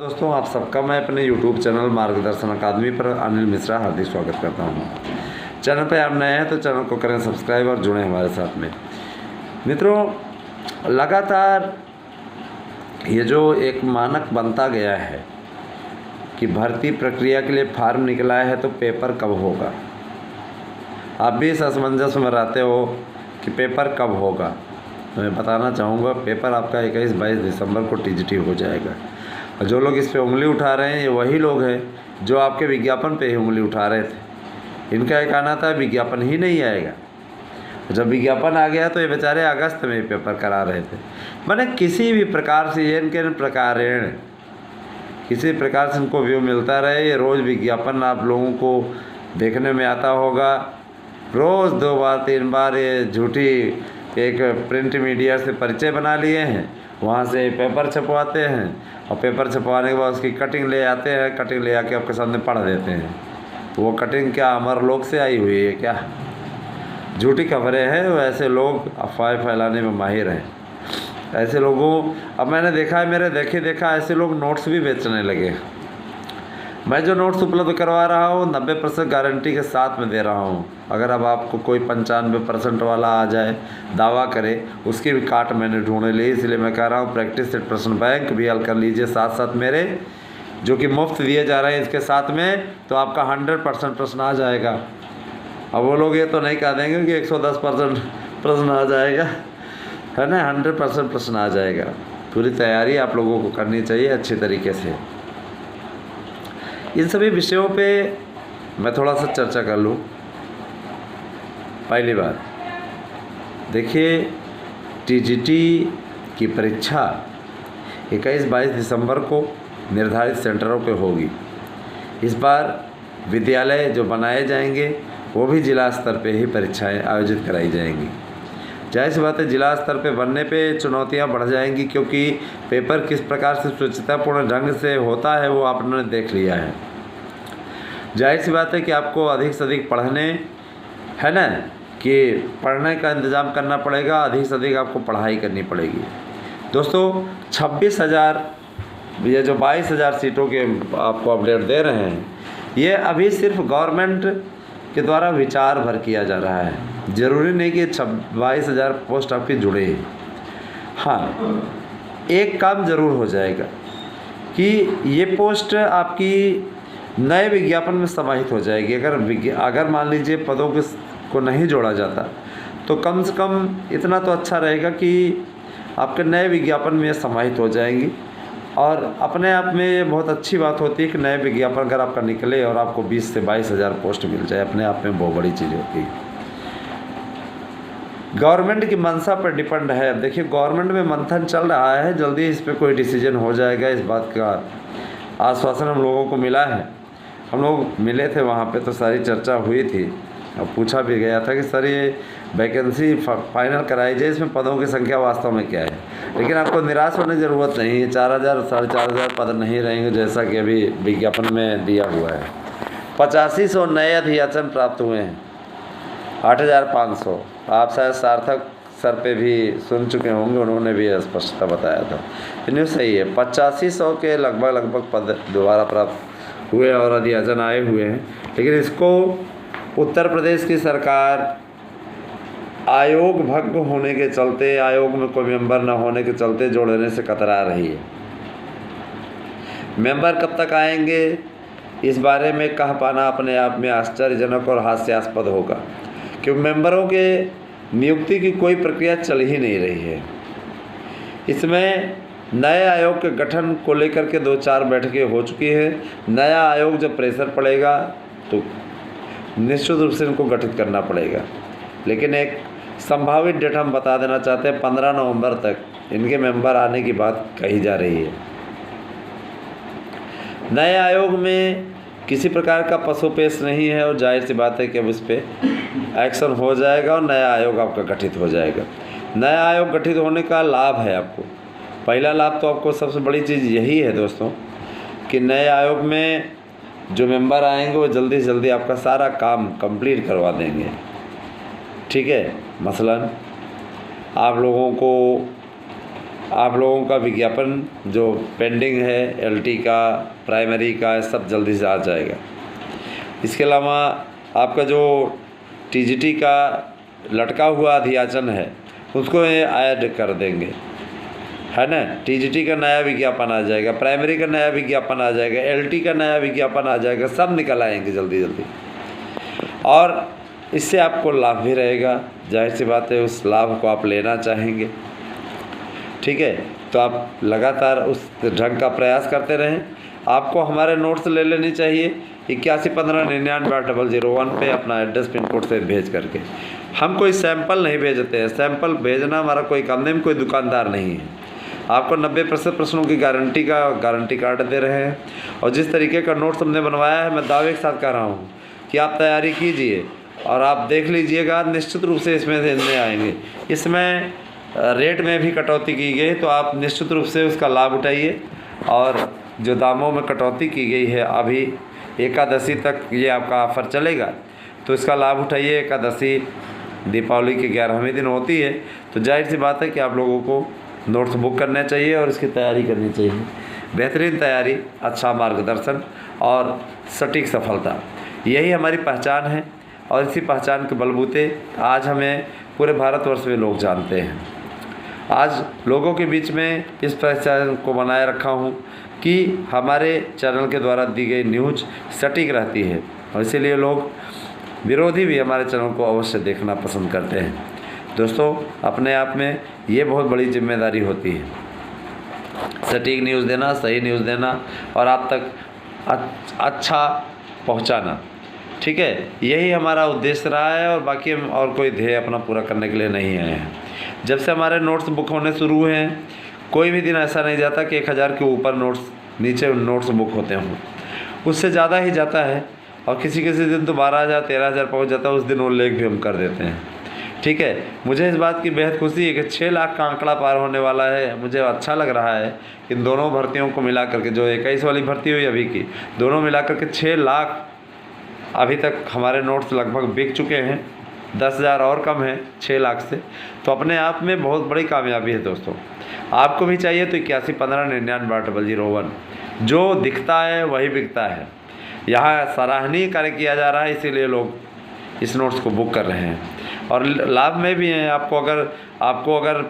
दोस्तों, आप सबका मैं अपने YouTube चैनल मार्गदर्शन अकादमी पर अनिल मिश्रा हार्दिक स्वागत करता हूं। चैनल पर आप नए हैं तो चैनल को करें सब्सक्राइब और जुड़ें हमारे साथ में। मित्रों, लगातार ये जो एक मानक बनता गया है कि भर्ती प्रक्रिया के लिए फार्म निकला है तो पेपर कब होगा। आप भी इस असमंजस में रहते हो कि पेपर कब होगा। मैं बताना चाहूँगा, पेपर आपका 21-22 दिसंबर को टीजीटी हो जाएगा। और जो लोग इस पे उंगली उठा रहे हैं ये वही लोग हैं जो आपके विज्ञापन पे ही उंगली उठा रहे थे। इनका एक आना था विज्ञापन ही नहीं आएगा। जब विज्ञापन आ गया तो ये बेचारे अगस्त में पेपर करा रहे थे। मैंने किसी भी प्रकार से किसी प्रकार से इनको व्यू मिलता रहे। ये रोज़ विज्ञापन आप लोगों को देखने में आता होगा। रोज़ 2 बार 3 बार ये झूठी एक प्रिंट मीडिया से परिचय बना लिए हैं, वहाँ से पेपर छपवाते हैं और पेपर छपवाने के बाद उसकी कटिंग ले आते हैं। कटिंग ले आके आपके सामने पढ़ देते हैं। वो कटिंग क्या अमरलोक से आई हुई है क्या? झूठी खबरें हैं। वैसे लोग अफवाहें फैलाने में माहिर हैं। ऐसे लोगों अब मैंने देखा है, मेरे देखा ऐसे लोग नोट्स भी बेचने लगे। मैं जो नोट्स उपलब्ध करवा रहा हूँ 90% गारंटी के साथ में दे रहा हूँ। अगर अब आपको कोई 95% वाला आ जाए दावा करे, उसकी भी काट मैंने ढूंढ ली। इसलिए मैं कह रहा हूँ प्रैक्टिस सेट प्रश्न बैंक भी हल कर लीजिए साथ साथ मेरे जो कि मुफ्त दिए जा रहे हैं इसके साथ में, तो आपका 100% प्रश्न आ जाएगा। अब वो लोग ये तो नहीं कह देंगे कि 110% प्रश्न आ जाएगा, है ना। 100% प्रश्न आ जाएगा। पूरी तैयारी आप लोगों को करनी चाहिए अच्छी तरीके से। इन सभी विषयों पे मैं थोड़ा सा चर्चा कर लूँ। पहली बात देखिए, टीजीटी की परीक्षा 21-22 दिसंबर को निर्धारित सेंटरों पे होगी। इस बार विद्यालय जो बनाए जाएंगे वो भी जिला स्तर पे ही परीक्षाएं आयोजित कराई जाएंगी। जाहिर सी बात है, जिला स्तर पे बनने पे चुनौतियां बढ़ जाएंगी, क्योंकि पेपर किस प्रकार से स्वच्छतापूर्ण ढंग से होता है वो आपने देख लिया है। जाहिर सी बात है कि आपको अधिक से अधिक पढ़ने, है ना, कि पढ़ने का इंतज़ाम करना पड़ेगा। अधिक से अधिक आपको पढ़ाई करनी पड़ेगी। दोस्तों, 26,000 ये जो 22,000 सीटों के आपको अपडेट दे रहे हैं, ये अभी सिर्फ गवर्नमेंट के द्वारा विचार भर किया जा रहा है। ज़रूरी नहीं कि 22,000 पोस्ट आपकी जुड़े। हाँ, एक काम ज़रूर हो जाएगा कि ये पोस्ट आपकी नए विज्ञापन में समाहित हो जाएगी। अगर मान लीजिए पदों को नहीं जोड़ा जाता तो कम से कम इतना तो अच्छा रहेगा कि आपके नए विज्ञापन में समाहित हो जाएंगी। और अपने आप में ये बहुत अच्छी बात होती है कि नए विज्ञापन अगर आपका निकले और आपको 20 से 22,000 पोस्ट मिल जाए, अपने आप में बहुत बड़ी चीज़ होती है। गवर्नमेंट की मंशा पर डिपेंड है। अब देखिए, गवर्नमेंट में मंथन चल रहा है, जल्दी इस पर कोई डिसीजन हो जाएगा। इस बात का आश्वासन हम लोगों को मिला है। हम लोग मिले थे वहाँ पे तो सारी चर्चा हुई थी और पूछा भी गया था कि सर ये वैकेंसी फाइनल कराई जाए, इसमें पदों की संख्या वास्तव में क्या है। लेकिन आपको निराश होने की ज़रूरत नहीं है। 4,000 4,500 पद नहीं रहेंगे जैसा कि अभी विज्ञापन में दिया हुआ है। 8500 नए अध्याचन प्राप्त हुए हैं। 8,500 आप शायद सार्थक सर पे भी सुन चुके होंगे, उन्होंने भी स्पष्टता बताया था। न्यूज़ सही है। 8500 के लगभग पद दोबारा प्राप्त हुए और अध्याचन आए हुए हैं। लेकिन इसको उत्तर प्रदेश की सरकार आयोग भंग होने के चलते, आयोग में कोई मेंबर न होने के चलते जोड़ने से कतरा रही है। मेंबर कब तक आएंगे इस बारे में कह पाना अपने आप में आश्चर्यजनक और हास्यास्पद होगा, क्योंकि मेंबरों के नियुक्ति की कोई प्रक्रिया चल ही नहीं रही है। इसमें नए आयोग के गठन को लेकर के 2-4 बैठकें हो चुकी हैं। नया आयोग जब प्रेशर पड़ेगा तो निश्चित रूप से इनको गठित करना पड़ेगा। लेकिन एक संभावित डेट हम बता देना चाहते हैं, 15 नवंबर तक इनके मेंबर आने की बात कही जा रही है। नए आयोग में किसी प्रकार का पसोपेश नहीं है और जाहिर सी बात है कि अब इस पर एक्शन हो जाएगा और नया आयोग आपका गठित हो जाएगा। नया आयोग गठित होने का लाभ है आपको। पहला लाभ तो आपको सबसे बड़ी चीज़ यही है दोस्तों कि नए आयोग में जो मेंबर आएंगे वो जल्दी से जल्दी आपका सारा काम कंप्लीट करवा देंगे। ठीक है, मसलन आप लोगों को आप लोगों का विज्ञापन जो पेंडिंग है एलटी का, प्राइमरी का, सब जल्दी से आ जाएगा। इसके अलावा आपका जो टीजीटी का लटका हुआ अध्याचन है उसको ऐड कर देंगे, है ना। टीजीटी का नया विज्ञापन आ जाएगा, प्राइमरी का नया विज्ञापन आ जाएगा, एलटी का नया विज्ञापन आ जाएगा, सब निकल आएंगे जल्दी जल्दी। और इससे आपको लाभ भी रहेगा, जाहिर सी बात है उस लाभ को आप लेना चाहेंगे, ठीक है। तो आप लगातार उस ढंग का प्रयास करते रहें। आपको हमारे नोट्स ले लेनी चाहिए 8115998001 पे अपना एड्रेस पिन कोड से भेज करके। हम कोई सैंपल नहीं भेजते हैं, सैंपल भेजना हमारा कोई काम नहीं, हम कोई दुकानदार नहीं है। आपको 90% प्रश्नों की गारंटी कार्ड दे रहे हैं। और जिस तरीके का नोट्स हमने बनवाया है, मैं दावे के साथ कह रहा हूँ कि आप तैयारी कीजिए और आप देख लीजिएगा, निश्चित रूप से इसमें आएंगे। इसमें रेट में भी कटौती की गई, तो आप निश्चित रूप से उसका लाभ उठाइए। और जो दामों में कटौती की गई है, अभी एकादशी तक ये आपका ऑफ़र चलेगा, तो इसका लाभ उठाइए। एकादशी दीपावली के 11वें दिन होती है, तो जाहिर सी बात है कि आप लोगों को नोट्स बुक करने चाहिए और इसकी तैयारी करनी चाहिए। बेहतरीन तैयारी, अच्छा मार्गदर्शन और सटीक सफलता, यही हमारी पहचान है। और इसी पहचान के बलबूते आज हमें पूरे भारतवर्ष में लोग जानते हैं। आज लोगों के बीच में इस पहचान को बनाए रखा हूँ कि हमारे चैनल के द्वारा दी गई न्यूज़ सटीक रहती है, और इसीलिए लोग विरोधी भी हमारे चैनल को अवश्य देखना पसंद करते हैं। दोस्तों, अपने आप में ये बहुत बड़ी जिम्मेदारी होती है, सटीक न्यूज़ देना, सही न्यूज़ देना और आप तक अच्छा पहुंचाना, ठीक है। यही हमारा उद्देश्य रहा है, और बाकी हम और कोई ध्येय अपना पूरा करने के लिए नहीं आए हैं। जब से हमारे नोट्स बुक होने शुरू हुए हैं, कोई भी दिन ऐसा नहीं जाता कि 1000 के ऊपर नीचे नोट्स बुक होते हों, उससे ज़्यादा ही जाता है। और किसी दिन तो 12,000 13,000 पहुँच जाता है, उस दिन उल्लेख भी हम कर देते हैं, ठीक है। मुझे इस बात की बेहद खुशी है कि 6 लाख का आंकड़ा पार होने वाला है। मुझे अच्छा लग रहा है कि दोनों भर्तियों को मिला करके, जो 21 वाली भर्ती हुई अभी की, दोनों मिला करके 6 लाख अभी तक हमारे नोट्स लगभग बिक चुके हैं। 10,000 और कम है 6 लाख से, तो अपने आप में बहुत बड़ी कामयाबी है। दोस्तों, आपको भी चाहिए तो 8115998001, जो दिखता है वही बिकता है। यहाँ सराहनीय कार्य किया जा रहा है, इसीलिए लोग इस नोट्स को बुक कर रहे हैं और लाभ में भी हैं। आपको अगर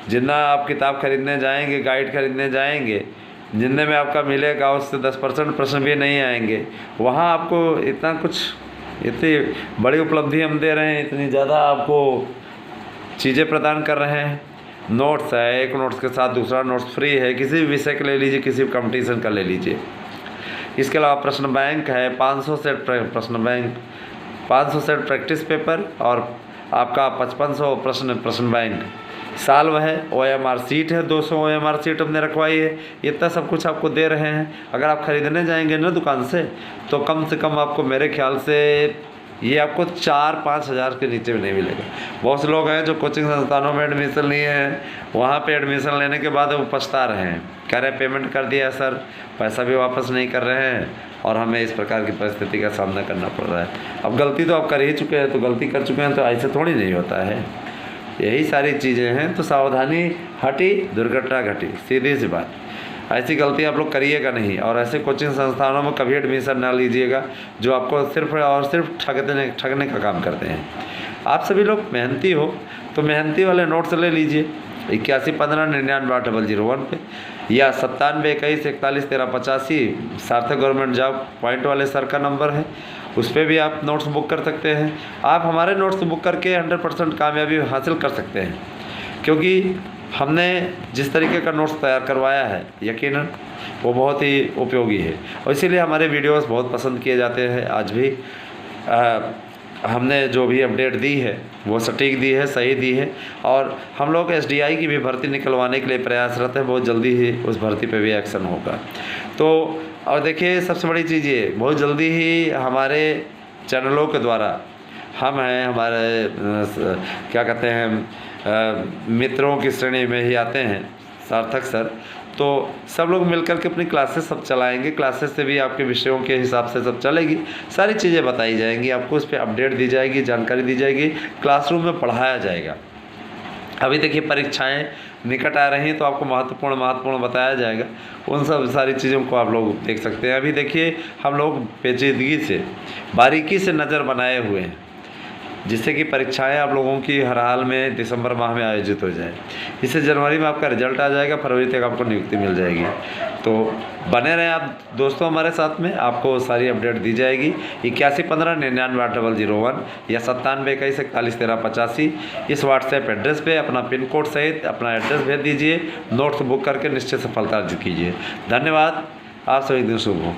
जितना आप किताब खरीदने जाएंगे, गाइड खरीदने जाएंगे, जितने में आपका मिलेगा उससे 10% प्रश्न भी नहीं आएंगे। वहाँ आपको इतनी बड़ी उपलब्धि हम दे रहे हैं, इतनी ज़्यादा आपको चीज़ें प्रदान कर रहे हैं। नोट्स है, एक नोट्स के साथ दूसरा नोट्स फ्री है, किसी भी विषय का ले लीजिए, किसी भी कंपटीशन का ले लीजिए। इसके अलावा प्रश्न बैंक है, 500 सेट प्रश्न बैंक, 500 सेट प्रैक्टिस पेपर और आपका 5500 प्रश्न बैंक। साल है, OMR सीट है, 200 OMR सीट हमने रखवाई है। इतना सब कुछ आपको दे रहे हैं। अगर आप ख़रीदने जाएंगे ना दुकान से, तो कम से कम आपको, मेरे ख्याल से ये आपको 4-5 हज़ार के नीचे भी नहीं मिलेगा। बहुत से लोग हैं जो कोचिंग संस्थानों में एडमिशन लिए हैं, वहाँ पे एडमिशन लेने के बाद वो पछता रहे हैं, कह रहे पेमेंट कर दिया सर, पैसा भी वापस नहीं कर रहे हैं और हमें इस प्रकार की परिस्थिति का सामना करना पड़ रहा है। अब गलती तो आप कर ही चुके हैं, तो गलती कर चुके हैं तो ऐसे थोड़ी नहीं होता है। यही सारी चीज़ें हैं, तो सावधानी हटी, दुर्घटना घटी, सीधी सी बात। ऐसी गलती आप लोग करिएगा नहीं, और ऐसे कोचिंग संस्थानों में कभी एडमिशन ना लीजिएगा जो आपको सिर्फ और सिर्फ ठगने का काम करते हैं। आप सभी लोग मेहनती हो, तो मेहनती वाले नोट्स ले लीजिए 8115998001 पे, या 9721411385 सार्थक गवर्नमेंट जॉब पॉइंट वाले सर का नंबर है, उस पर भी आप नोट्स बुक कर सकते हैं। आप हमारे नोट्स बुक करके 100% कामयाबी हासिल कर सकते हैं, क्योंकि हमने जिस तरीके का नोट्स तैयार करवाया है, यकीनन वो बहुत ही उपयोगी है, और इसीलिए हमारे वीडियोस बहुत पसंद किए जाते हैं। आज भी हमने जो भी अपडेट दी है वो सटीक दी है, सही दी है, और हम लोग SDI की भी भर्ती निकलवाने के लिए प्रयासरत हैं। बहुत जल्दी ही उस भर्ती पे भी एक्शन होगा। तो और देखिए, सबसे बड़ी चीज़ ये, बहुत जल्दी ही हमारे चैनलों के द्वारा हम हैं, हमारे क्या कहते हैं, मित्रों की श्रेणी में ही आते हैं सार्थक सर, तो सब लोग मिलकर के अपनी क्लासेस सब चलाएंगे। क्लासेस से भी आपके विषयों के हिसाब से सब चलेगी, सारी चीज़ें बताई जाएंगी, आपको उस पर अपडेट दी जाएगी, जानकारी दी जाएगी, क्लासरूम में पढ़ाया जाएगा। अभी देखिए परीक्षाएं निकट आ रही हैं तो आपको महत्वपूर्ण बताया जाएगा। उन सब सारी चीज़ों को आप लोग देख सकते हैं। अभी देखिए हम लोग पेचीदगी से, बारीकी से नज़र बनाए हुए हैं, जिससे कि परीक्षाएं आप लोगों की हर हाल में दिसंबर माह में आयोजित हो जाए। इससे जनवरी में आपका रिजल्ट आ जाएगा, फरवरी तक आपको नियुक्ति मिल जाएगी। तो बने रहें आप दोस्तों हमारे साथ में, आपको सारी अपडेट दी जाएगी। 8115998001 या 9721411385 इस व्हाट्सएप एड्रेस पे अपना पिन कोड सहित अपना एड्रेस भेज दीजिए। नोट्स बुक करके निश्चित सफलता अर्जित कीजिए। धन्यवाद। आप सभी दिन शुभ हो।